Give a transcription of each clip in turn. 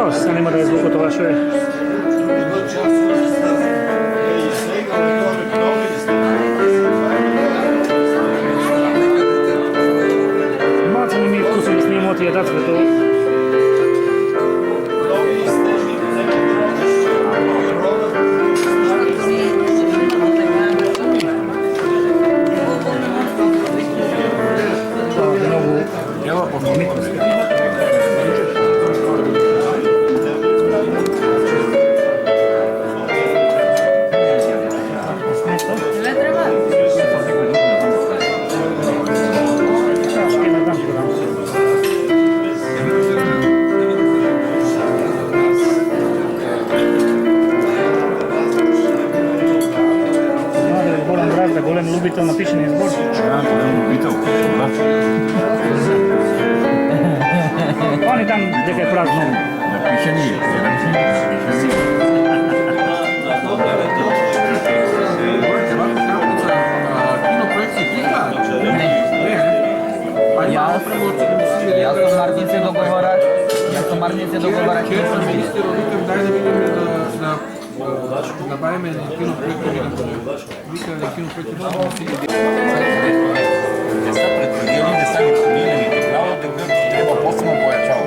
Наžalost se ne mora zvukot ova što je. Macam mi tu se snijemo ti je dat sve to. Голем любител на пишения збор. Да, голем любител. Он е там дека е празно. На пишение. Јас сум Марнице договарак. Министер, викам, дај да видиме да набавиме кинопроектори на викаме кинопроектори. Деца предвидени, деца неподминените. Право да треба посебно појачало.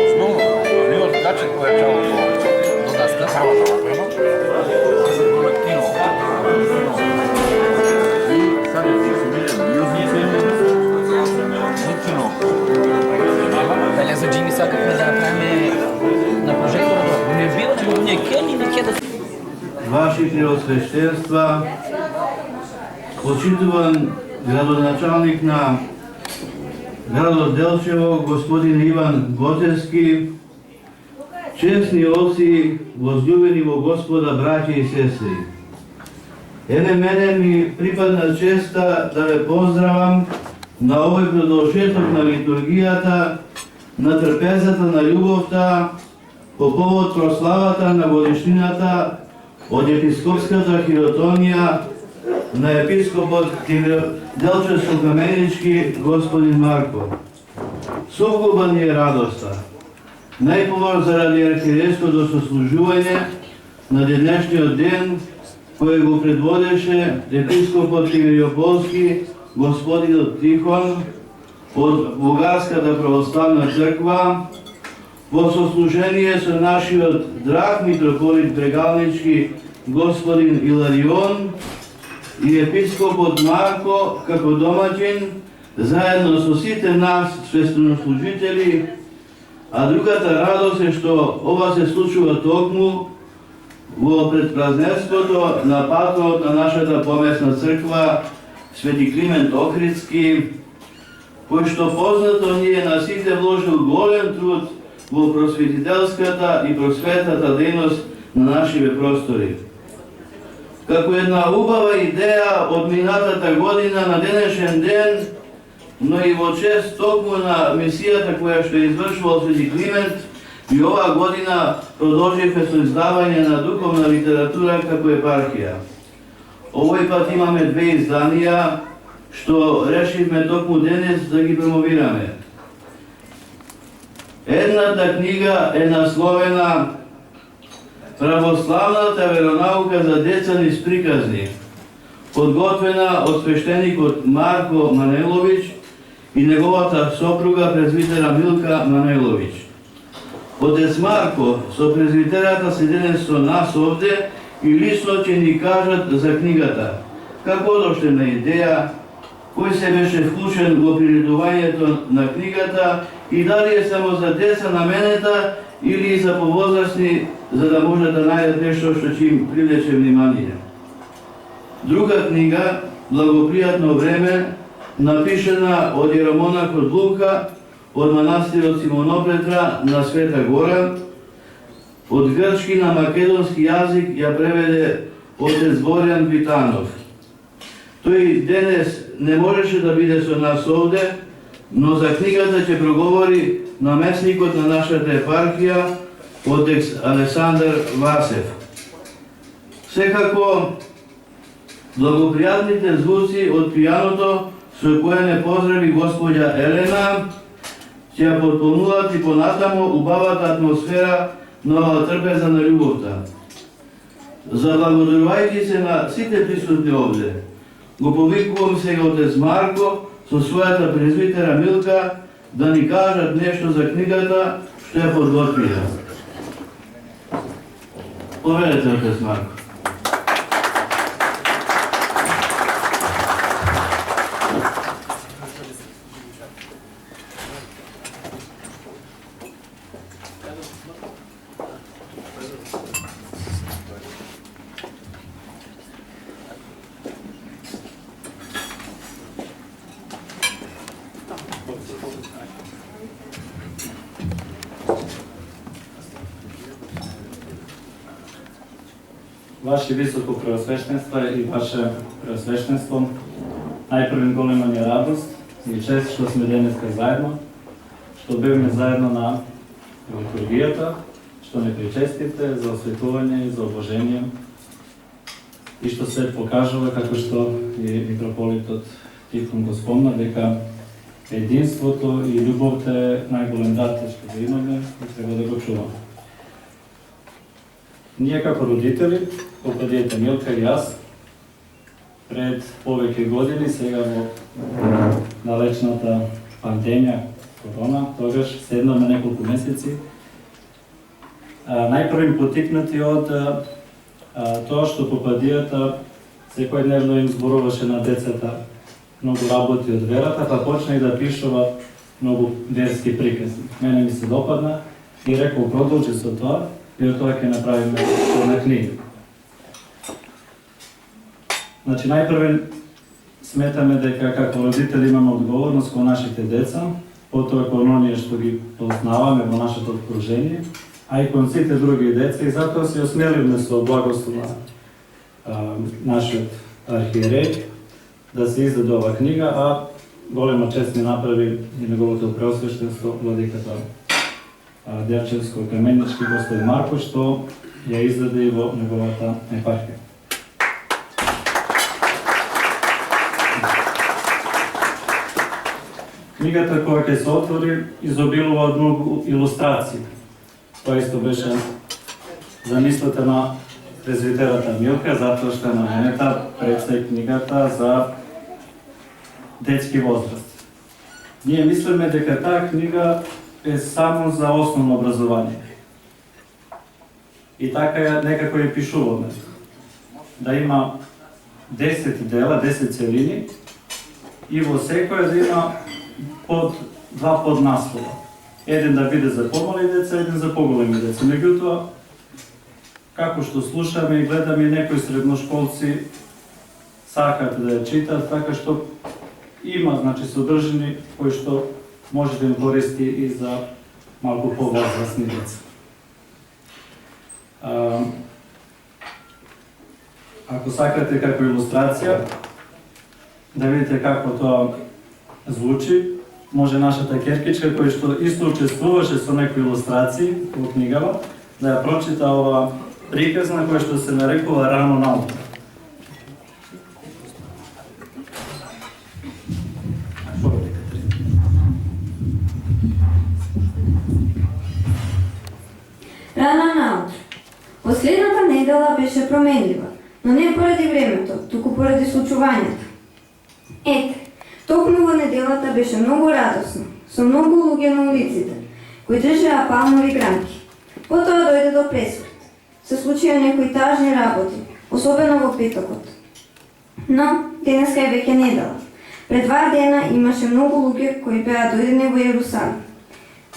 Основно, не откачат појачало до даска. Првата напрема. Кино. И сега ти се видим јузници. Кино. Дали за Джими сакавме да направиме на прожекторот. Не било че го не ке ни да Ваши преосвещенства, почитуван градоначалник на градот Делчево, господин Иван Гоцевски, честни оси, возлюбени во Господа, браќа и сестри. Еве мене ми припадна честа да ве поздравам на овој продолжеток на литургијата, на трпезата, на љубовта, по повод прославата на годишнината од епископската хиротонија на епископот Делчевско-Каменички господин Марко. Совгуба ни е радоста. Најповор заради архиерейското сослужување на денешниот ден, кој го предводеше епископот Кириополски, господинот Тихон, од Бугарската православна црква, во сослужение со нашиот драг митрополит Брегалнички господин Иларион и епископот Марко како домаќин, заедно со сите нас свештенослужители, а другата радост е што ова се случува токму во предпразненството на патронот на нашата помесна црква Свети Климент Охридски, кој што познато ни е на сите вложил голем труд во просветителската и просветната дејност на нашиве простори. Како една убава идеја од минатата година на денешен ден, но и во чест токму на мисијата која што извршувал Свети Климент, и оваа година продолживме со издавање на духовна литература како епархија. Овој пат имаме две изданија, што решивме токму денес да ги промовираме. Едната книга е насловена Православната веронаука за деца низ приказни, подготвена од свештеникот Марко Манелович и неговата сопруга презвитера Милка Манелович. Отец Марко со презвитерата се денес со нас овде и лично ќе ни кажат за книгата, како доште на идеја, кој се беше вклучен во приредувањето на книгата и дали е само за деца наменета или и за повозрастни, за да може да најдат нешто што ќе им привлече внимание. Друга книга, Благопријатно време, напишена од јеромонахот Лука, од манастирот Симонопетра на Света Гора, од грчки на македонски јазик ја преведе отец Борјан Витанов. Тој денес не можеше да биде со нас овде, но за книгата ќе проговори наместникот на нашата епархија, отец Алесандар Васев. Секако, благопријатните звуци од пијаното со кое ме поздрави господја Елена, ќе ја потполнуваат и понатамо убавата атмосфера на оваа трпеза на љубовта. Заблагодарувајќи се на сите присутни овде, го повикувам сега отец Марко со својата презвитера Милка да ни кажат нешто за книгата што ја подготвија. Повелете, отец Марко. Ваше високо преосвещенство и ваше преосвещенство, најпрвен голема ни радост и чест што сме денеска заедно, што бевме заедно на литургијата, што не причестите за осветување и за обожение и што се покажува како што и митрополитот Тихон го спомна дека единството и љубовта е најголем дар што го имаме и треба да го чуваме. Ние како родители, попадијата Милка и јас, пред повеќе години, сега во далечната пандемија корона, тогаш седнаме неколку месеци, најпрвим потикнати од тоа што попадијата секојдневно им зборуваше на децата многу работи од верата, па почна и да пишува многу верски приказни. Мене ми се допадна и рекол продолжи со тоа, и од тоа ќе направиме една книга. Значи, најпрвен сметаме дека како родители имаме одговорност кон нашите деца, потоа кон оние што ги познаваме во нашето окружение, а и кон сите други деца, и затоа се осмеливме со благослов на нашиот архиерей да се издаде ова книга, а голема чест ни направи и неговото преосвещенство владиката Дјавчевско-Каменички Господин Марко, што ја издаде и во неговата епархија. Книгата која ќе се отвори изобилува од многу илустрации. Тоа исто беше замислата на презвитерата Милка, затоа што е наменета пред се книгата за детски возраст. Ние мислиме дека таа книга е само за основно образование. И така некако ја пишуваме. Да има 10 дела, 10 целини и во секоја да има два поднаслова. Еден да биде за помали деца, еден за поголеми деца. Меѓутоа, како што слушаме и гледаме, некои средношколци сакаат да ја читат, така што има, значи, содржини кои што може да им користи и за малку повозрастни деца. Ако сакате како илустрација, да видите како тоа звучи, може нашата керкичка, која што исто учествуваше со некои илустрации во книгава, да ја прочита ова приказна која што се нарекува Рано наутро. Рано наутро. Последната недела беше променлива, но не поради времето, туку поради случувањето. Ете, токму во неделата беше многу радосно, со многу луѓе на улиците, кои држеа палмови гранки. Потоа дојде до пресврт. Се случија некои тажни работи, особено во петокот. Но, денеска е веќе недела. Пред 2 дена имаше многу луѓе кои беа дојдени во Јерусалим.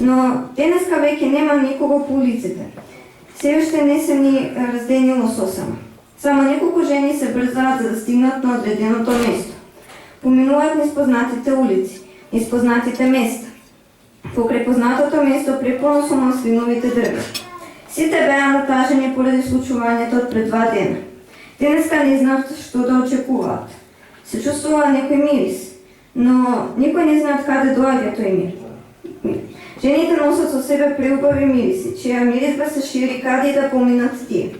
Но денеска веќе нема никого по улиците. Се уште не се ни разденило сосема. Само неколку жени се брзаат за да стигнат на одреденото место. Поминуваат низ познатите улици, низ познатите места. Покрај познатото место преполно со маслиновите дрва. Сите беа натажени поради случувањето од пред 2 дена. Денеска не знаат што да очекуваат. Се чувствува некој мирис, но никој не знае од каде доаѓа тој мир. Жените носат со себе преубави мириси, чија миризба се шири каде и да поминат тие.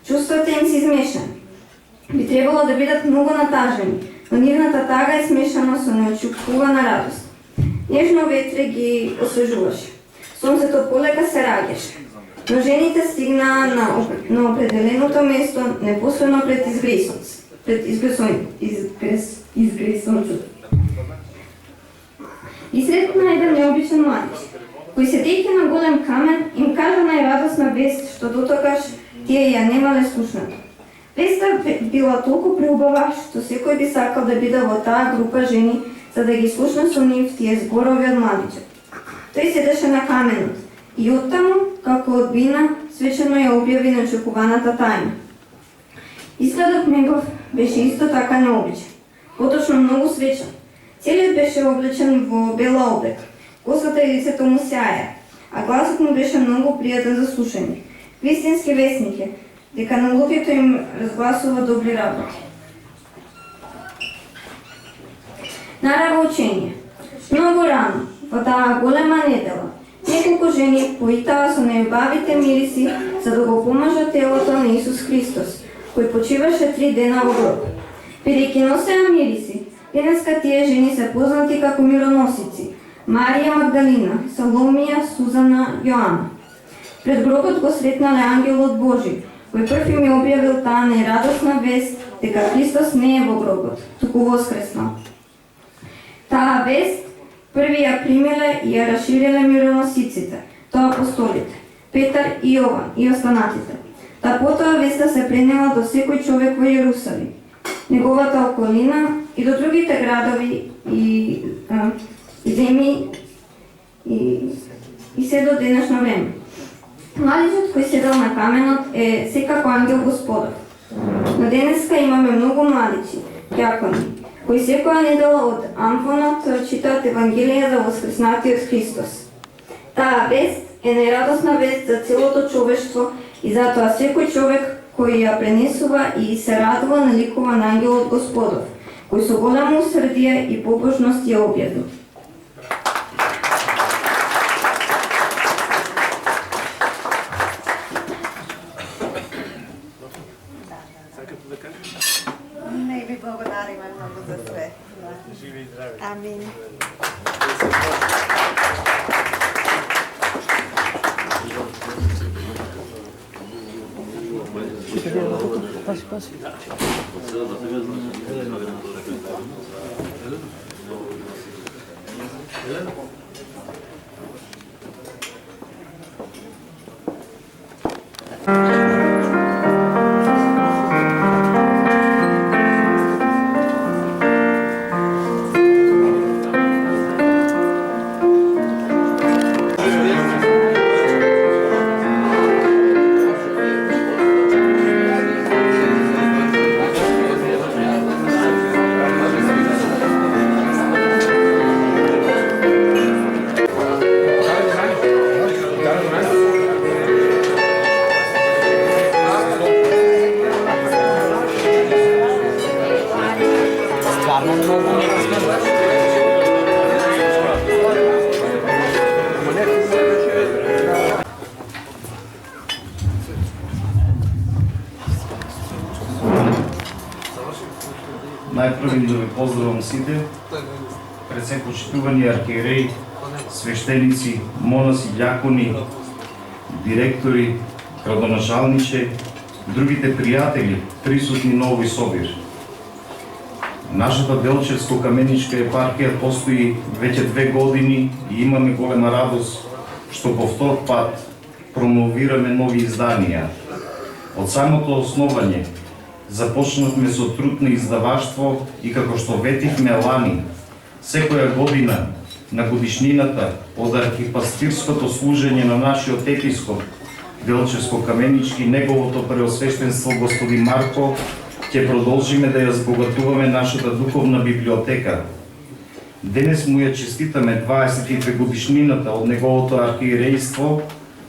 Чувствата им се измешани. Би требало да бидат многу натажени, но нивната тага е смешана со неочекувана радост. Нежно ветре ги освежуваше. Сонцето полека се раѓаше. Но жените стигнаа на определеното место непосредно пред изгресонцето. И сретна еден необичен младич, кој седејќи на голем камен им кажа најрадосна вест, што дотогаш тие ја немале слушнато. Веста била толку преубава, што секој би сакал да биде во таа група жени, за да ги слушна со нив тие зборови од младичот. Тој седеше на каменот и оттаму, како одбина, свечено ја објави неочекуваната тајна. Изгледот негов беше исто така необичен, поточно многу свечен. Целиот беше облечен во бела облека, косата и лицето му сјаја, а гласот му беше многу пријатен за слушање. Вистински вестник е, дека на луѓето им разгласува добри работи. Нарава учење. Многу рано, во таа голема недела, неколку жени поитаа со најубавите мириси за да го помажат телото на Исус Христос, кој почиваше 3 дена во гроб. Бидејќи носеа мириси, денеска тие жени се познати како мироносици: Марија Магдалина, Саломија, Сузана, Јоана. Пред гробот го сретнале ангелот Божи, кој прв им ја објавил таа најрадосна вест дека Христос не е во гробот, туку воскреснал. Таа вест први ја примиле и ја расшириле мироносиците, тоа апостолите, Петар и Јован и останатите. Та потоа веста се пренела до секој човек во Јерусалим, неговата околина и до другите градови и земји и се до денешно време. Младичот кој седел на каменот е секако ангел Господов. Но денеска имаме многу младичи, ѓакони, кои секоја недела од амфонот читаат Евангелие за воскреснатиот Христос. Таа вест е најрадосна вест за целото човештво и затоа секој човек кој ја пренесува и се радува на ликува на ангелот Господов, кој со големо усрдие и побожност ја објави. Не ви благодариме многу за све. Живи и здрави. Амин. Најпрви да ви поздравам сите, пред се почитувани архиереи, свештеници, монаси, ѓакони, директори, градоначалниче, другите пријатели присутни на овој собир. Нашата Делчевско-Каменичка епархија постои веќе 2 години и имаме голема радост што по втор пат промовираме нови изданија. Од самото основање започнавме со труд на издаваштво и како што ветивме лани, секоја година на годишнината од архипастирското служење на нашиот епископ Делчевско-Каменички, неговото преосвештенство господин Марко, ќе продолжиме да ја збогатуваме нашата духовна библиотека. Денес му ја честитаме 22 годишнината од неговото архиерејство,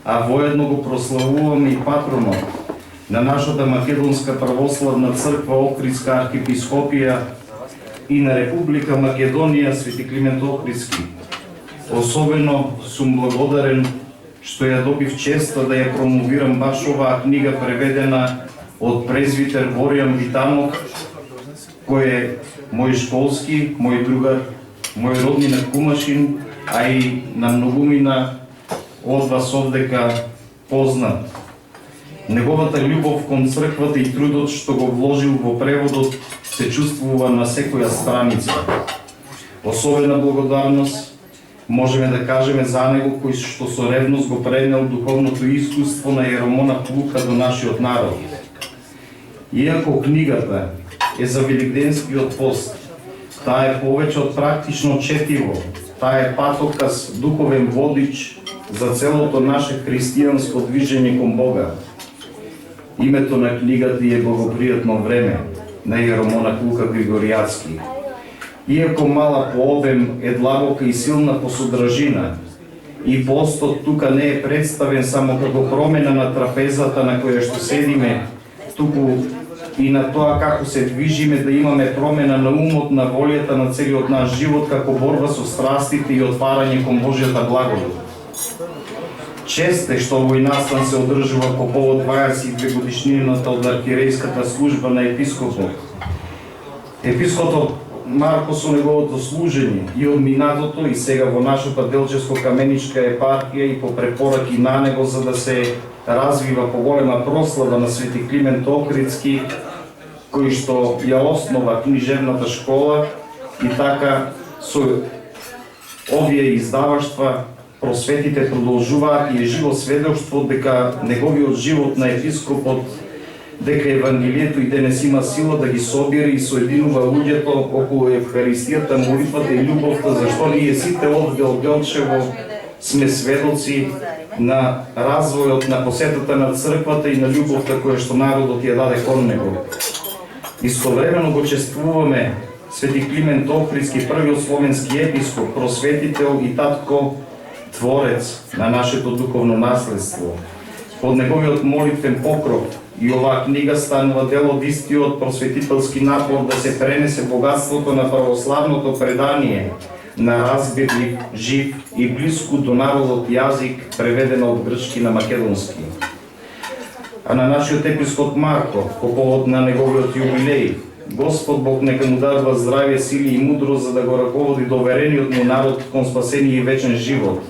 а воедно го прославуваме и патронот на нашата Македонска православна црква Охридска архиепископија и на Република Македонија Свети Климент Охридски. Особено сум благодарен што ја добив честа да ја промовирам баш оваа книга преведена од презвитер Боријан Витанов, кој е мој школски, мој другар мој роднина Кумашин, а и на многумина од вас овдека познат. Неговата љубов кон црквата и трудот што го вложил во преводот се чувствува на секоја страница. Особена благодарност можеме да кажеме за него кој што со ревност го пренел духовното искуство на Јеромонах Лука до нашиот народ. Иако книгата е за Великденскиот пост, таа е повеќе од практично четиво, таа е патоказ, духовен водич за целото наше христијанско движење кон Бога. Името на книгата е Благопријатно време на Јеромонах Лука Григоријацки. Иако мала по обем, е длабока и силна по содржина, и постот тука не е представен само како промена на трапезата на која што седиме, туку и на тоа како се движиме да имаме промена на умот, на волјата на целиот наш живот, како борба со страстите и отварање кон Божјата благодат. Чест е што овој настан се одржува по повод 22 годишнината од архиерејската служба на епископот. Епископот Марко со неговото служење и од минатото и сега во нашата Делчевско-Каменичка епархија и по препораки на него за да се развива поголема прослава на Свети Климент Охридски, кој што ја основа книжевната школа, и така со овие издаваштва просветите продолжуваат и е живо сведоштво дека неговиот живот на епископот, дека Евангелието и денес има сила да ги собира и соединува луѓето околу Евхаристијата, молитвата и љубовта, зашто ние сите овде од Делчево сме сведоци на развојот на посетата на црквата и на љубовта која што народот ја даде кон него. Истовремено го чествуваме Свети Климент Охридски, првиот словенски епископ, просветител и татко творец на нашето духовно наследство. Под неговиот молитвен покров и оваа книга станува дел од истиот просветителски напор да се пренесе богатството на православното предание на разбирлив, жив и близко до народот јазик, преведено од грчки на македонски. А на нашиот епископ Марко, по повод на неговиот јубилеј, Господ Бог нека му дарува здравје, сили и мудрост за да го раководи доверениот му народ кон спасение и вечен живот.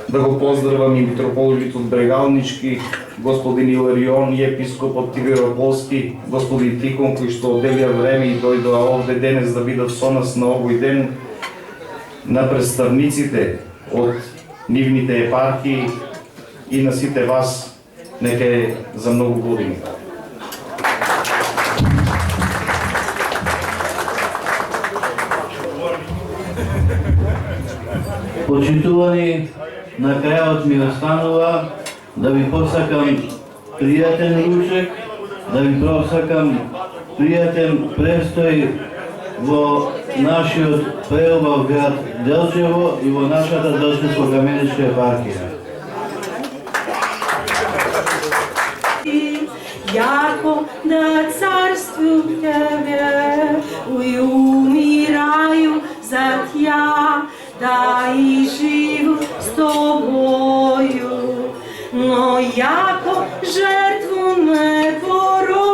Да го поздравам и митрополитот Брегалнички, господин Иларион и епископот Тивирополски, господин Тихон, кои што отделија време и дојдоа овде денес да бидат со нас на овој ден, на представниците од нивните епархии и на сите вас, нека е за многу години. Почитувани, на крајот ми останува да ви посакам пријатен ручек, да ви посакам пријатен престој во нашиот преубав град Делчево и во нашата Делчевско-Каменичка епархија. Јако да царству Тебе и умирају за Тја, да и живу с Тобою, но јако жертву непорочную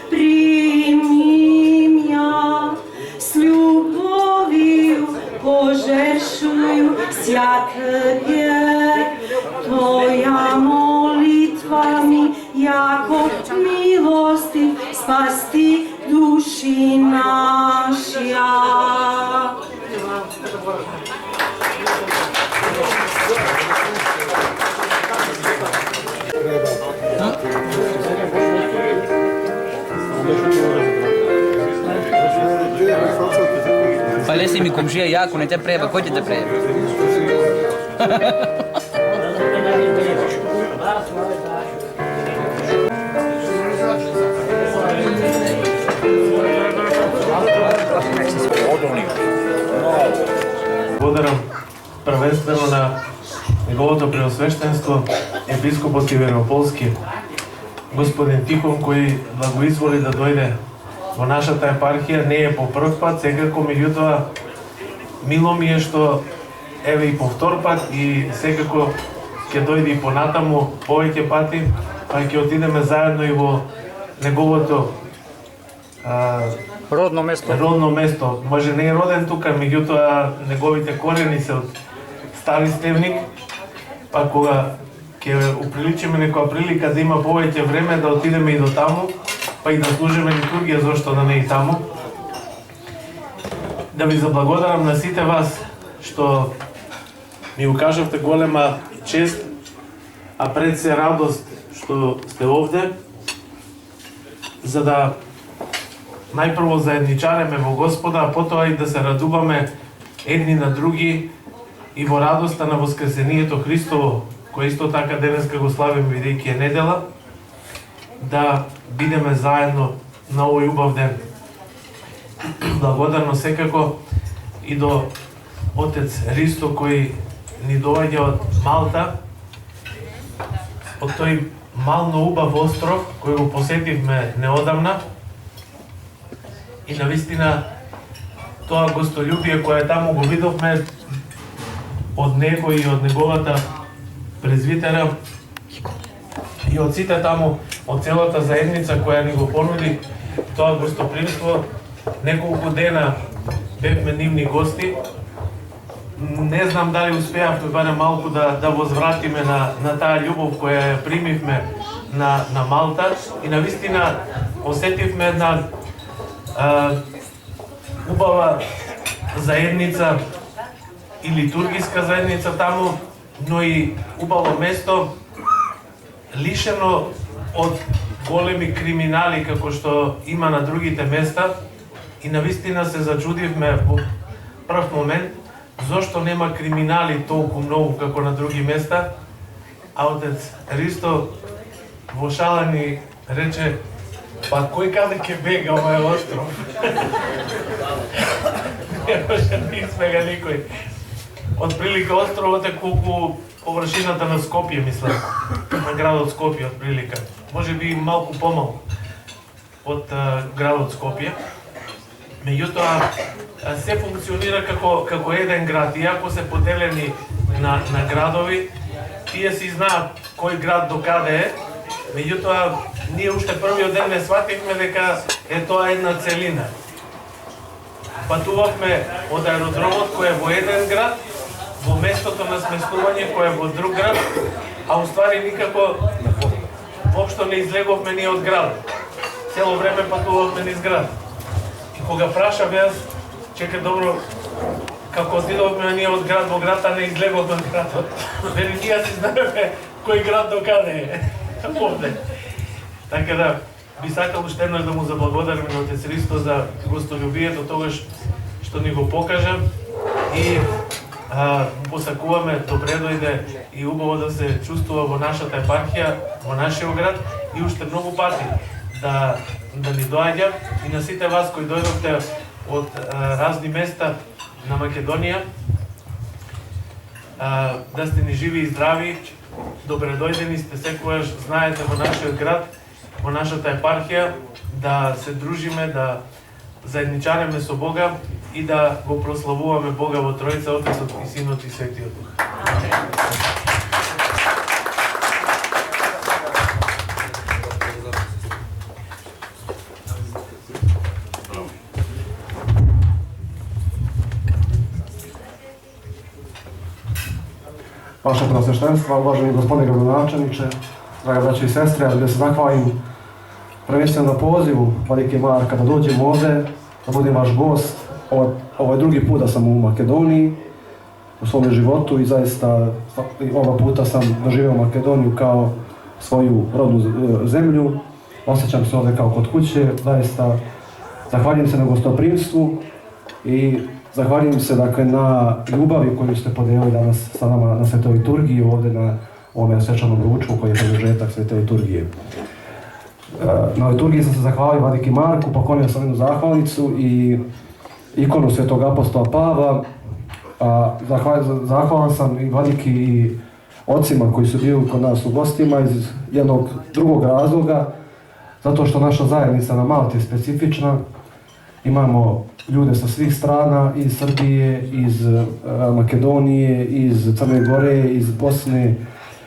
примим ја, с љубовью пожертвую свят Тебе, Твоја молитва ми јако милости спасти души нашја. Палеси ми комшија јако, не те преба, кој ќе те преба? Благодарам првенствено на неговото преосвештенство епископот Тивирополски, господин Тихон, кој благоизволи да дојде во нашата епархија. Не е по прв пат, секако, меѓутоа мило ми е што еве и по втор пат и секако ќе дојде и понатаму повеќе пати, па ќе отидеме заедно и во неговото Родно место. Родно место. Може не е роден тука, меѓутоа неговите корени се од Стари Стевник, па кога ќе уприличиме некоја прилика да има повеќе време да отидеме и до таму, па и да служиме литургија, зошто да не и таму. Да ви заблагодарам на сите вас што ми укажавте голема чест, а пред се радост што сте овде, за да најпрво заедничареме во Господа, а потоа и да се радуваме едни на други и во радоста на Воскресението Христово, кој исто така денеска го славиме бидејќи е недела, да бидеме заедно на овој убав ден. Благодарно секако и до Отец Ристо кој ни доаѓа од Малта, од тој мално убав остров кој го посетивме неодамна, и навистина тоа гостолюбие кое таму го видовме од него и од неговата презвитера и од сите таму, од целата заедница која ни го понуди тоа гостопримство. Неколку дена бевме нивни гости. Не знам дали успеавме барем малку да возвратиме на таа љубов која ја примивме на Малта и навистина осетивме една убава заедница и литургиска заедница таму, но и убаво место лишено од големи криминали како што има на другите места и навистина се зачудивме во прв момент зошто нема криминали толку многу како на други места, а Отец Ристо во шала ни рече: па кој каде ќе бега овој остров? Не може да избега никој. Од прилика островот е колку површината на Скопје, мислам, на градот Скопје од прилика. Може би малку помалку од градот Скопје. Меѓутоа се функционира како еден град, иако се поделени на градови, тие си знаат кој град до каде е. Меѓутоа ние уште првиот ден не свативме дека е тоа една целина. Патувавме од аеродромот кој е во еден град, во местото на сместување кој е во друг град, а уствари никако воопшто не излеговме ние од град. Цело време патувавме низ град. И кога прашав јас, чека добро, како отидовме ние од град во град, а не излеговме од градот. Вели ние си знаеме кој град до каде е. Овде. Така да, би сакал уште еднаш да му заблагодарим на Отец Ристо за гостолюбието, тогаш што ни го покажа и посакуваме добре дојде и убаво да се чувствува во нашата епархија, во нашиот град и уште многу пати да ни доаѓа и на сите вас кои дојдовте од разни места на Македонија, да сте ни живи и здрави, добре дојдени сте секогаш, знаете, во нашиот град, во нашата епархија, да се дружиме, да заедничареме со Бога и да го прославуваме Бога во Тројца, Отецот и Синот и Светиот Дух. Vaše Preosveštenstvo, uvaženi gospodine gradonačelniče, drage braće i sestre, da se zahvalim prvenstveno na pozivu Vladike Marka da dođem ovde, da budem vaš gost. Ovo je drugi put da sam u Makedoniji u svom životu i zaista oba puta sam doživio Makedoniju kao svoju rodnu zemlju. Osjećam se ovde kao kod kuće, zaista zahvaljujem se na gostoprimstvu i zahvaljujem se dakle na ljubavi koju ste podelili danas sa nama na Svetoj liturgiji ovde na ovome svečanom ručku koji je produžetak Svete liturgije. Na liturgiji sam se zahvalio Vladiki Marku, poklonio sam jednu zahvalnicu i ikonu Svetog apostola Pavla. Zahvalan sam i Vladiki i ocima koji su bili kod nas u gostima iz jednog drugog razloga, zato što naša zajednica na Malti je specifična. Imamo ljude sa svih strana, iz Srbije, iz Makedonije, iz Crne Gore, iz Bosne,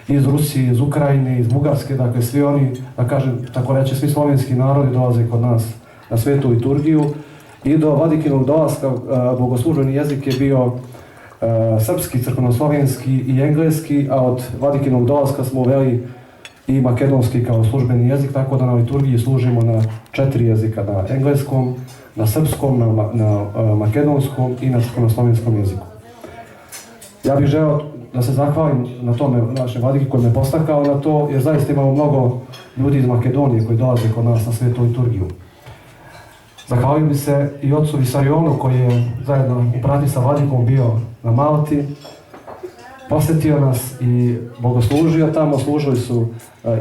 iz Rusije, iz Ukrajine, iz Bugarske, dakle svi oni, da kažem, tako reći, svi slovenski narodi dolaze kod nas na Svetu liturgiju I do Vladikinog dolaska bogoslužbeni jezik je bio srpski, crkveno-slovenski i engleski, a od Vladikinog dolaska smo uveli i makedonski kao službeni jezik, tako da na liturgiji služimo na 4 jezika, na engleskom, na srpskom, na makedonskom i na crkveno-slovenskom jeziku. Ja bih želeo da se zahvalim na tome našem vladiki koji me postakao na to, jer zaista imamo mnogo ljudi iz Makedonije koji dolaze kod nas na svetu liturgiju. Zahvalio bi se i ocu Visarionu koji je zajedno u pratnji sa vladikom bio na Malti, posjetio nas i bogoslužio tamo. Služili su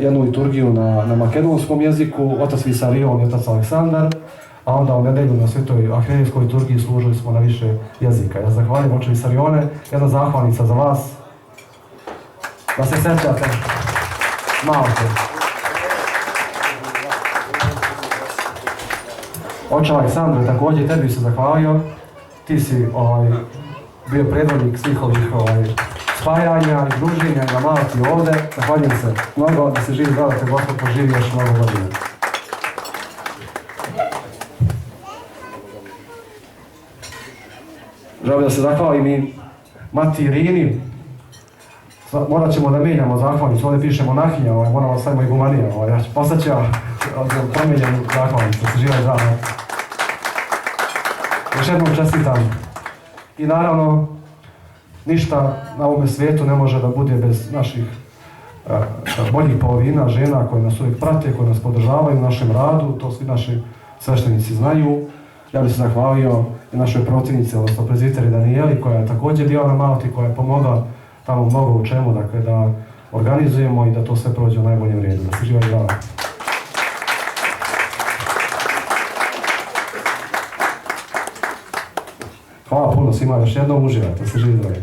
jednu liturgiju na makedonskom jeziku, otac Visarion i otac Aleksandar, a onda u nedelju na svetoj arhijerejskoj liturgiji služili smo na više jezika. Ja zahvaljujem oče Visarione, jedna zahvalnica za vas, da se sjećate Malte. Oče Aleksandre, također tebi se zahvalio, ti si bio predvodnik svih ovih spajanja i druženja na Malti ovde. Zahvaljujem se mnogo da se živi zdravo, te Gospod poživi još mnogo godina. Želim da se zahvalim i Mati Irini. Morat ćemo da mijenjamo zahvalnicu, ovdje piše monahinja, moramo stavimo i gumanija. Ja ću postaći promijenjenu zahvalnicu, da se živi zdravo. Još jednom čestitam. I naravno, ništa na ovome svijetu ne može da bude bez naših boljih polovina, žena koje nas uvijek prate, koje nas podržavaju u našem radu, to svi naši sveštenici znaju. Ja bih se zahvalio i našoj protivnici, odnosno prezbiteri Danijeli, koja je također bila na Malti, koja je pomogla tamo mnogo u čemu, dakle da organizujemo i da to sve prođe u najboljem redu. Da se živa i zdravo. Hvala puno svima, još jednom uživajte, da se živi zdravo.